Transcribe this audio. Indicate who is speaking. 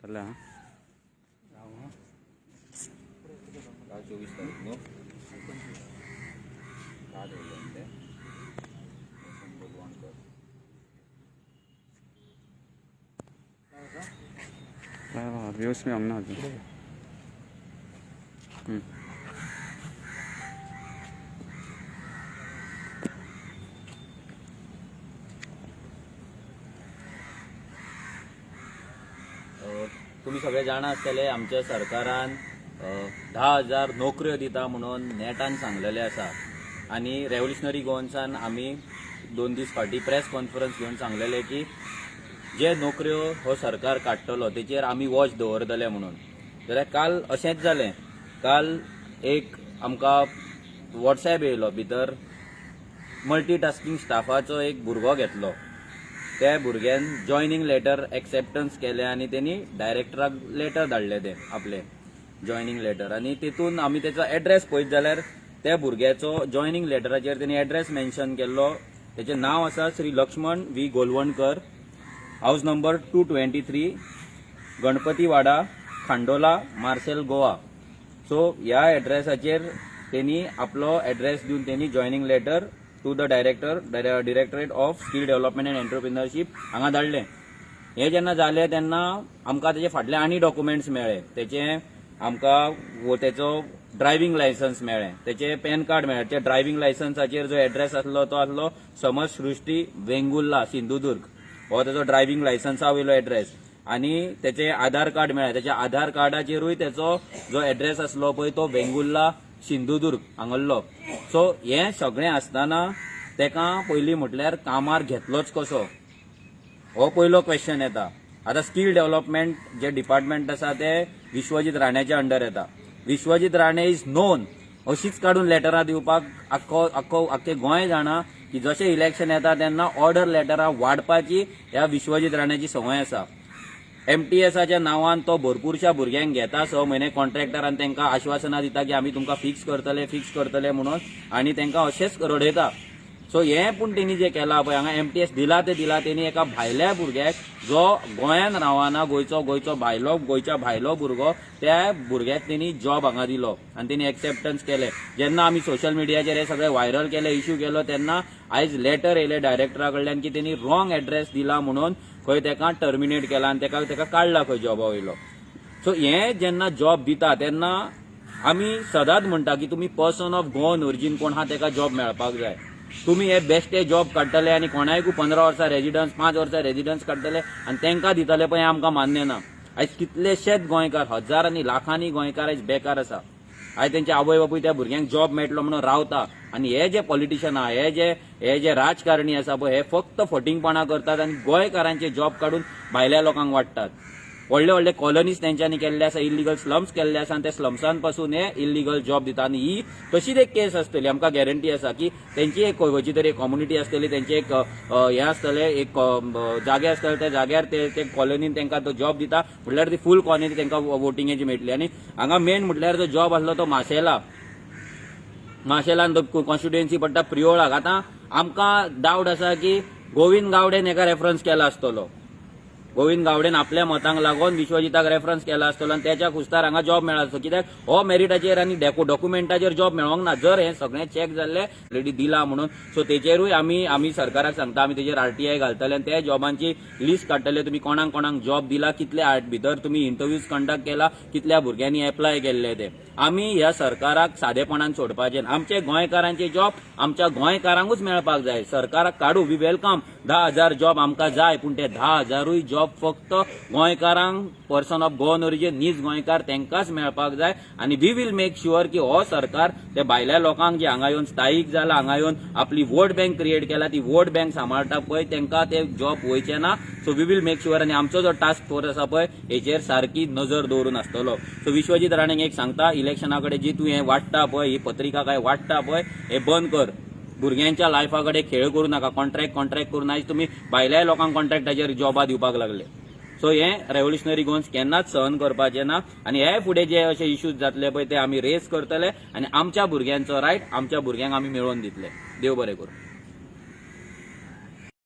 Speaker 1: ठरला
Speaker 2: 24 तारीख no
Speaker 1: views में हमने अजून
Speaker 2: तुम्ही सगळे जाणा आसतले आमच्या सरकारान 10,000 नोकऱ्यो दिता म्हणून नेटान सांगलेले आसा आणि रेव्होल्युशनरी गोवन्सान आमी 2 दीस फाटी प्रेस कॉन्फरन्स घेवन सांगलेले की जे नोकऱ्यो हो सरकार काडटलो तेचेर आमी वॉच दवरतले म्हणून. जाल्यार काल अशेंच जालें. काल एक आमकां वॉट्सॅप येयलो, भितर मल्टीटास्किंग स्टाफाचो एक भुरगो घेतलो. त्या भुरग्यान जॉयनिंग लेटर एक्सेप्टन्स केले आणि त्यांनी डायरेक्टराक लेटर धाडले ते आपले जॉयनिंग लेटर. आणि तितून आमी तेचो एड्रेस पळयत जाल्यार त्या भुरग्याचो जॉयनिंग लेटराचेर तेणी एड्रेस मेन्शन केल्लो. तेचें नांव आसा Shri Laxman V Golvankar, house number 223, Ganpati Wada, Khandola, Marcel, Goa. So ह्या एड्रेसाचेर तेणी आपलो एड्रेस दिवन तेणी joining letter to the directorate of skill development and entrepreneurship हांगा धाडलें. हें जेन्ना जालें तेन्ना आमकां तेचे फाटले आनी डॉक्युमेंट्स मेळ्ळे. तेचें आमकां तेचो ड्रायव्हिंग लायसन्स मेळ्ळें, तेचें पॅन कार्ड मेळ्ळें. त्या ड्रायव्हिंग लायसन्साचेर जो एड्रेस आसलो तो आसलो समज सृष्टी वेंगुर्ला, सिंधुदुर्ग. हो तेचो ड्रायव्हिंग लायसन्सा वयलो एड्रेस. आनी तेचें आधार कार्ड मेळ्ळें. तेच्या आधार कार्डाचेरूय तेचो जो एड्रेस आसलो पळय तो वेंगुर्ला, सिंधुदुर्ग हांगल्लो. सो हें सगळें आसतना तेका पयलीं म्हटल्यार कामार घेतलोच कसो, हो पयलो क्वेश्चन येता. आतां स्कील डेव्हलपमेंट जे डिपार्टमेंट आसा ते विश्वजीत राणेच्या अंडर येता. विश्वजीत राणे इज नोन अशीच काडून लेटरां दिवपाक आख्खें गोंय जाणा की जशें इलेक्शन येता तेन्ना ऑर्डर लेटरां वाडपाची ह्या विश्वजीत राणेची संवय आसा. MTSच्या नांवान तो भरपूरशा भुरग्यांक घेता 6 म्हयने कॉन्ट्रॅक्टरान तांकां आश्वासनां दिता की आमी तुमकां फिक्स करतले म्हणून, आनी तांकां अशेंच रडयता. सो हें पूण तेणी जें केलां पळय हांगा MTS दिला तेणी एका भायल्या भुरग्याक जो गोंयान रावना, गोंयच्या भायलो भुरगो, त्या भुरग्याक तेणी जॉब हांगा दिलो आनी तेणी एक्सेप्टन्स केलें. जेन्ना आमी सोशल मिडियाचेर हे सगळें व्हायरल केलें, इश्यू केलो, तेन्ना आयज लेटर येयलें डायरेक्टरा कडल्यान की तेणी रॉंग एड्रेस दिला म्हणून खंय तेका टर्मिनेट केला आनी तेका काडला खंय जॉबा वयलो. सो हें जेन्ना जॉब दिता तेन्ना आमी सदांच म्हणटा की तुमी पर्सन ऑफ गोवन ओरिजीन कोण आहा तेका जॉब मेळपाक जाय. तुमी हे बेश्टे जॉब काडटले आनी कोणायकूय 15 वर्सां रेजिडन्स, 5 वर्सां रेजिडन्स काडटले आनी तांकां दितले पळय, आमकां मान्य ना. आयज कितलेशेच गोंयकार, हजारांनी लाखांनी गोंयकार आयज बेकार आसा. आयज तेंचे आवय बापूय त्या भुरग्यांक जॉब मेळटलो म्हणून रावता. आनी हे जे पॉलिटिशियन आहा, हे जे राजकारणी आसा पळय, हे फक्त फटिंगपणां करतात आनी गोंयकारांचे जॉब काडून भायल्या लोकांक वाडटात. व्हडले कॉलनीज तेंच्यांनी केल्ले आसा, इल्लीगल स्लम्स केल्ले आसा, आनी त्या स्लम्सान पासून हे इल्लीगल जॉब दिता. आनी ही तशीच एक केस आसतली, आमकां गॅरंटी आसा की तेंची एक खंयची तरी कम्युनिटी आसतली, तेंचे एक हें आसतलें, एक जागे आसतले, त्या जाग्यार ते कॉलनीन तेंकां तो जॉब दिता म्हटल्यार ती फूल कॉलनी तेंकां वोटिंगेची मेळटली. आनी हांगा मेन म्हटल्यार जो जॉब आसलो तो माशेलान कॉन्स्टिट्युएन्सी पडटा प्रियोळाक. आतां आमकां डावट आसा की गोविंद गावडेन हेका रेफरन्स केला आसतलो. गोविंद गावडेन आपल्या मतांक लागून विश्वजिताक रेफरन्स केला आसतलो आनी त्याच्या खुस्तार हांगा जॉब मेळ्ळा. कित्याक हो मेरिटाचेर आनी डॉक्युमेंटाचेर जॉब मेळोंक ना. जर हे सगळें चॅक जाल्लें ऑलरेडी दिला म्हणून. सो तेचेरूय आमी सरकाराक सांगता, आमी तेचेर RTI घालतले आनी त्या जॉबांची लिस्ट काडटले. तुमी कोणाक जॉब दिला, कितल्या भितर तुमी इंटरव्यूज कंडक्ट केला, कितल्या भुरग्यांनी एप्लाय केल्ले ते. आमी ह्या सरकाराक सादेपणान सोडपाचें. आमचे गोंयकारांचे जॉब आमच्या गोंयकारांकूच मेळपाक जाय. सरकाराक काडू, वी वेलकम 10,000 जॉब आमकां जाय, पूण ते 10,000 जॉब फक्त गोंयकारांक, पर्सन ऑफ गोवन ओरिजीन, नीज गोंयकार तेंकांच मेळपाक जाय. आनी वी वील मेक शुअर की हो सरकार ते भायल्या लोकांक जे हांगा येवन स्थायीक जाला, हांगा येवन आपली वोट बँक क्रिएट केला, ती वोट बँक सांबाळटा पळय, तेंकां ते जॉब वयचे ना. So we will make sure. आनी आमचो जो टास्क फोर्स आसा पळय हेचेर सारकी नजर दवरून आसतलो. सो विश्वजीत राणेंक एक सांगता, इलेक्शना कडेन जी तूं हें वाडटा पळय, ही पत्रिका काय वाडटा पळय, हे बंद कर. भुरग्यांच्या लायफा कडेन खेळ करूं नाका. कॉन्ट्रॅक्ट करून आयज तुमी भायल्या लोकांक कॉन्ट्रॅक्टाचेर जॉबा दिवपाक लागले. सो हें रेव्होल्युशनरी गोवन्स केन्नाच सहन करपाचें ना. आनी हे फुडें जे अशे इश्यूज जातले पळय ते आमी रेज करतले आनी आमच्या भुरग्यांचो रायट आमच्या भुरग्यांक आमी मेळोवन दितले. देव बरें करूं.